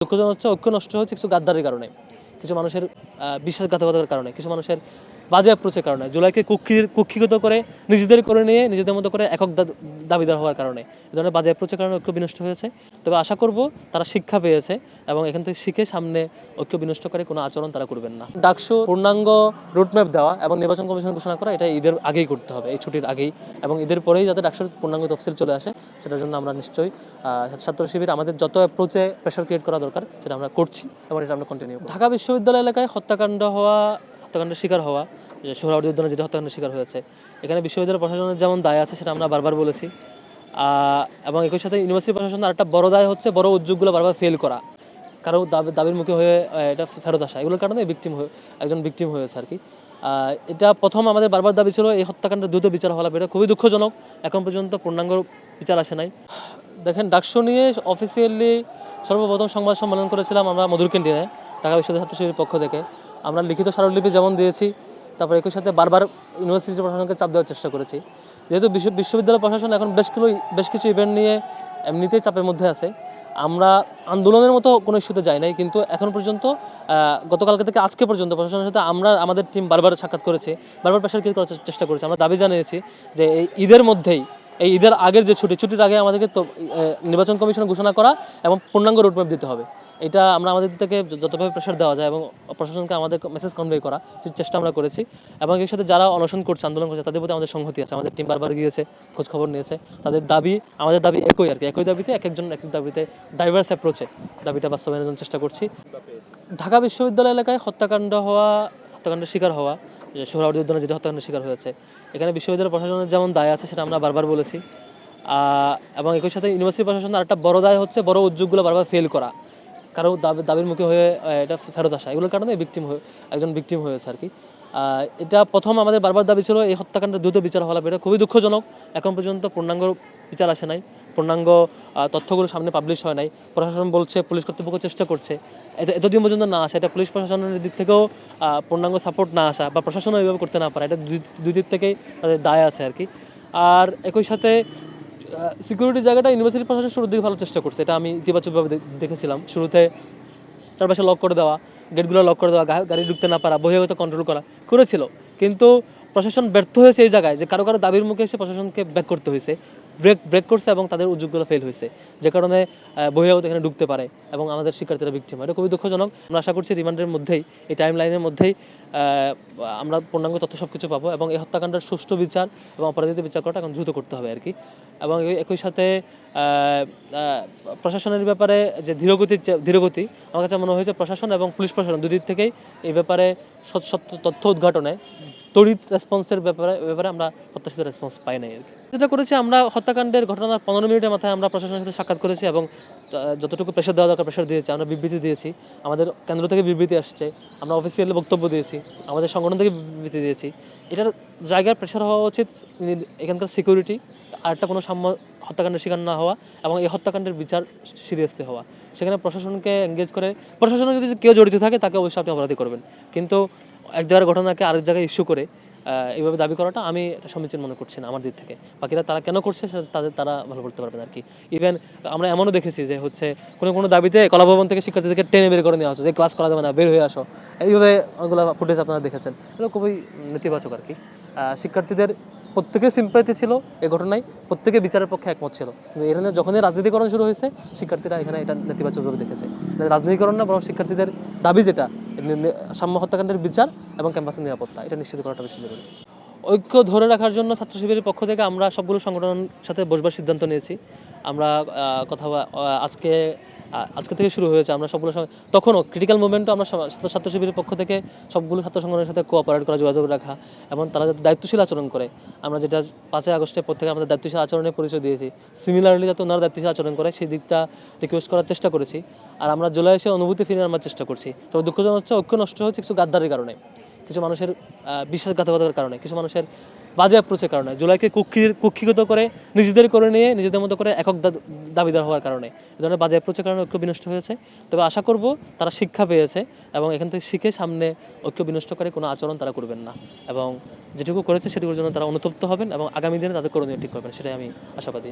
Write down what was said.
দুঃখজনক হচ্ছে ঐক্য নষ্ট হচ্ছে কিছু গাদ্দারির কারণে, কিছু মানুষের বিশ্বাসঘাতকতার কারণে, কিছু মানুষের বাজে অ্যাপ্রোচের কারণে, জুলাইকে কুক্ষিগত করে নিজেদের করে নিয়ে নিজেদের মতো করে একক দাবিদার হওয়ার কারণে, এ ধরনের বাজে অ্যাপ্রোচের কারণে ঐক্য বিনষ্ট হয়েছে। তবে আশা করব তারা শিক্ষা পেয়েছে এবং এখান থেকে শিখে সামনে ঐক্য বিনষ্ট করে কোনো আচরণ তারা করবেন না। ডাকসু পূর্ণাঙ্গ রুটম্যাপ দেওয়া এবং নির্বাচন কমিশন ঘোষণা করা এটা ঈদের আগেই করতে হবে, এই ছুটির আগেই, এবং ঈদের পরেই যাতে ডাকসুর পূর্ণাঙ্গ তফসিল চলে আসে সেটার জন্য আমরা নিশ্চয়ই ছাত্র শিবির আমাদের যত অ্যাপ্রোচে প্রেশার ক্রিয়েট করা দরকার সেটা আমরা করছি এবং এটা আমরা কন্টিনিউ করব। ঢাকা বিশ্ববিদ্যালয় এলাকায় হত্যাকাণ্ডের শিকার হওয়া, যে সোহরাওয়ার্দী উদ্যানে যেটা হত্যাকাণ্ডের শিকার হয়েছে, এখানে বিশ্ববিদ্যালয় প্রশাসনের যেমন দায় আছে সেটা আমরা বারবার বলেছি, এবং একই সাথে ইউনিভার্সিটি প্রশাসনের আরেকটা বড় দায় হচ্ছে বড় উদ্যোগগুলো বারবার ফেল করা, কারো দাবির মুখে হয়ে এটা ফেরত আসা, এগুলোর কারণে একজন ভিকটিম হয়েছে আর কি। এটা প্রথম আমাদের বারবার দাবি ছিল এই হত্যাকাণ্ডের দ্রুত বিচার হওয়া, এটা খুবই দুঃখজনক, এখন পর্যন্ত পূর্ণাঙ্গ বিচার আসে নাই। দেখেন, ডাকসু নিয়ে অফিসিয়ালি সর্বপ্রথম সংবাদ সম্মেলন করেছিলাম আমরা মধুর ক্যান্টিনে, ঢাকা বিশ্ববিদ্যালয় ছাত্র শিবিরের পক্ষ থেকে। আমরা লিখিত স্মারকলিপি যেমন দিয়েছি, তারপর একই সাথে বারবার ইউনিভার্সিটি প্রশাসনকে চাপ দেওয়ার চেষ্টা করেছি। যেহেতু বিশ্ববিদ্যালয় প্রশাসন এখন বেশ কিছু ইভেন্ট নিয়ে এমনিতেই চাপের মধ্যে আছে, আমরা আন্দোলনের মতো কোনো ইস্যুতে যাই নাই, কিন্তু এখন পর্যন্ত গতকালকে থেকে আজকে পর্যন্ত প্রশাসনের সাথে আমাদের টিম বারবার সাক্ষাৎ করেছে, বারবার প্রেশার ক্রিয়েট করার চেষ্টা করেছে। আমরা দাবি জানিয়েছি যে এই ঈদের আগের যে ছুটির আগে আমাদেরকে তো নির্বাচন কমিশন ঘোষণা করা এবং পূর্ণাঙ্গ রোডম্যাপ দিতে হবে। এটা আমরা আমাদের থেকে যতভাবে প্রেশার দেওয়া যায় এবং প্রশাসনকে আমাদের মেসেজ কনভে করা চেষ্টা আমরা করেছি, এবং এর সাথে যারা অনশন করছে, আন্দোলন করছে, তাদের প্রতি আমাদের সংহতি আছে। আমাদের টিম বারবার গিয়েছে, খোঁজ খবর নিয়েছে, আমাদের দাবি একই আর কি, একই দাবিতে এক দাবিতে ডাইভার্স অ্যাপ্রোচে দাবিটা বাস্তবায়নের জন্য চেষ্টা করছি। ঢাকা বিশ্ববিদ্যালয় এলাকায় হত্যাকাণ্ডের শিকার হওয়া, যে সোহরাওয়ার্দী উদ্যানে যেটা হত্যাকাণ্ডের শিকার হয়েছে, এখানে বিশ্ববিদ্যালয় প্রশাসনের যেমন দায় আছে সেটা আমরা বারবার বলেছি, এবং একই সাথে ইউনিভার্সিটি প্রশাসনের আরেকটা বড় দায় হচ্ছে বড় উদ্যোগগুলো বারবার ফেল করা, কারো দাবির মুখে হয়ে এটা ফেরত আসা, এগুলোর কারণে একজন ভিকটিম হয়েছে আর কি। এটা প্রথম আমাদের বারবার দাবি ছিল এই হত্যাকাণ্ডের দ্রুত বিচার হওয়া, এটা খুবই দুঃখজনক, এখন পর্যন্ত পূর্ণাঙ্গ বিচার আসে নাই, পূর্ণাঙ্গ তথ্যগুলো সামনে পাবলিশ হয় নাই। প্রশাসন বলছে, পুলিশ কর্তৃপক্ষ চেষ্টা করছে, এতদিন পর্যন্ত না আসা, এটা পুলিশ প্রশাসনের দিক থেকেও পূর্ণাঙ্গ সাপোর্ট না আসা বা প্রশাসনও এইভাবে করতে না পারে, এটা দুই দিক থেকেই তাদের দায় আছে আর কি। আর একই সাথে সিকিউরিটি জায়গাটা ইউনিভার্সিটি প্রশাসন শুরুর দিকে ভালো চেষ্টা করছে, এটা আমি ইতিবাচকভাবে দেখেছিলাম। শুরুতে চারপাশে লক করে দেওয়া, গেটগুলো লক করে দেওয়া, গাড়ি ঢুকতে না পারা, বহিরাগত কন্ট্রোল করেছিল, কিন্তু প্রশাসন ব্যর্থ হয়েছে এই জায়গায় যে কারো দাবির মুখে এসে প্রশাসনকে ব্যাক করতে হয়েছে, ব্রেক করছে এবং তাদের উদ্যোগগুলো ফেল হয়েছে, যে কারণে বহিরাগত এখানে ঢুকতে পারে এবং আমাদের শিক্ষার্থীরা ভিকটিম হয়। এটা খুবই দুঃখজনক। আমরা আশা করছি রিমান্ডের মধ্যেই, এই টাইম লাইনের মধ্যেই আমরা পূর্ণাঙ্গ তথ্য সব কিছু পাবো, এবং এই হত্যাকাণ্ডের সুষ্ঠু বিচার এবং অপরাধীদের বিচার করাটা এখন দ্রুত করতে হবে আর কি। এবং একই সাথে প্রশাসনের ব্যাপারে যে ধীরগতি আমার কাছে মনে হয়েছে প্রশাসন এবং পুলিশ প্রশাসন দুদিক থেকেই এই ব্যাপারে সত্য তথ্য উদ্ঘাটনে তড়িৎ রেসপন্সের ব্যাপারে আমরা প্রত্যাশিত রেসপন্স পাই নাই আর কি। যেটা করেছি, আমরা হত্যাকাণ্ডের ঘটনার 15 মিনিটের মাথায় আমরা প্রশাসনের সাথে সাক্ষাৎ করেছি এবং যতটুকু প্রেশার দেওয়া দরকার প্রেশার দিয়েছি, আমরা বিবৃতি দিয়েছি, আমাদের কেন্দ্র থেকে বিবৃতি আসছে, আমরা অফিসিয়ালি বক্তব্য দিয়েছি, আমাদের সংগঠন থেকে বিবৃতি দিয়েছি। এটার জায়গায় প্রেশার হওয়া উচিত এখানকার সিকিউরিটি, আরেকটা কোনো হত্যাকাণ্ডের শিকার না হওয়া এবং এই হত্যাকাণ্ডের বিচার সিরিয়াসলি হওয়া। সেখানে প্রশাসনকে এনগেজ করে, প্রশাসনের যদি কেউ জড়িত থাকে তাকে অবশ্যই আপনি অপরাধী করবেন, কিন্তু এক জায়গার ঘটনাকে আরেক জায়গায় ইস্যু করে এইভাবে দাবি করাটা আমি এটা সমীচীন মনে করছি না আমার দিক থেকে। বাকিরা তারা কেন করছে তারা ভালো করতে পারবেন আর কি। ইভেন আমরা এমনও দেখেছি যে হচ্ছে কোনো দাবিতে কলাভবন থেকে শিক্ষার্থীদেরকে টেনে বের করে নেওয়া হচ্ছে, যে ক্লাস করা যাবে না, বের হয়ে আসো, এইভাবে অনেকগুলো ফুটেজ আপনারা দেখেছেন। এগুলো খুবই নেতিবাচক আর কি। শিক্ষার্থীদের প্রত্যেকের সিম্পাথি ছিল এই ঘটনায়, প্রত্যেকে বিচারের পক্ষে একমত ছিল, কিন্তু এখানে যখনই রাজনীতিকরণ শুরু হয়েছে শিক্ষার্থীরা এখানে এটা নেতিবাচকভাবে দেখেছে। রাজনীতিকরণ না, বরং শিক্ষার্থীদের দাবি যেটা সাম্য হত্যাকাণ্ডের বিচার এবং ক্যাম্পাসের নিরাপত্তা, এটা নিশ্চিত করাটা বেশি জরুরি। ঐক্য ধরে রাখার জন্য ছাত্র শিবিরের পক্ষ থেকে আমরা সবগুলো সংগঠনের সাথে বসবার সিদ্ধান্ত নিয়েছি। আমরা আজকে থেকে শুরু হয়েছে, আমরা সবগুলো তখনও ক্রিটিক্যাল মোমেন্টও আমরা ছাত্র শিবিরের পক্ষ থেকে সবগুলো ছাত্র সংগঠনের সাথে কোঅপারেট করা, যোগাযোগ রাখা এবং তারা যাতে দায়িত্বশীল আচরণ করে। আমরা যেটা 5 আগস্টের পর থেকে আমাদের দায়িত্বশীল আচরণের পরিচয় দিয়েছি, সিমিলারলি যাতে ওনারা দায়িত্বশীল আচরণ করে সেই দিকটা রিকোয়েস্ট করার চেষ্টা করেছি। আর আমরা জুলাই এসে অনুভূতি ফিরে আনার চেষ্টা করছি। তবে দুঃখজনক হচ্ছে ঐক্য নষ্ট হচ্ছে কিছু গাদ্দারির কারণে, কিছু মানুষের বিশ্বাসঘাতকতার কারণে, কিছু মানুষের বাজে অ্যাপ্রোচের কারণে, জুলাইকে কুক্ষিগত করে নিজেদের করে নিয়ে নিজেদের মতো করে একক দাবিদার হওয়ার কারণে, এ ধরনের বাজে অ্যাপ্রোচের কারণে ঐক্য বিনষ্ট হয়েছে। তবে আশা করব তারা শিক্ষা পেয়েছে এবং এখান থেকে শিখে সামনে ঐক্য বিনষ্ট করে কোনো আচরণ তারা করবেন না, এবং যেটুকু করেছে সেটুকুর জন্য তারা অনুতপ্ত হবেন এবং আগামী দিনে তাদের করণীয় ঠিক করবেন, সেটাই আমি আশাবাদী।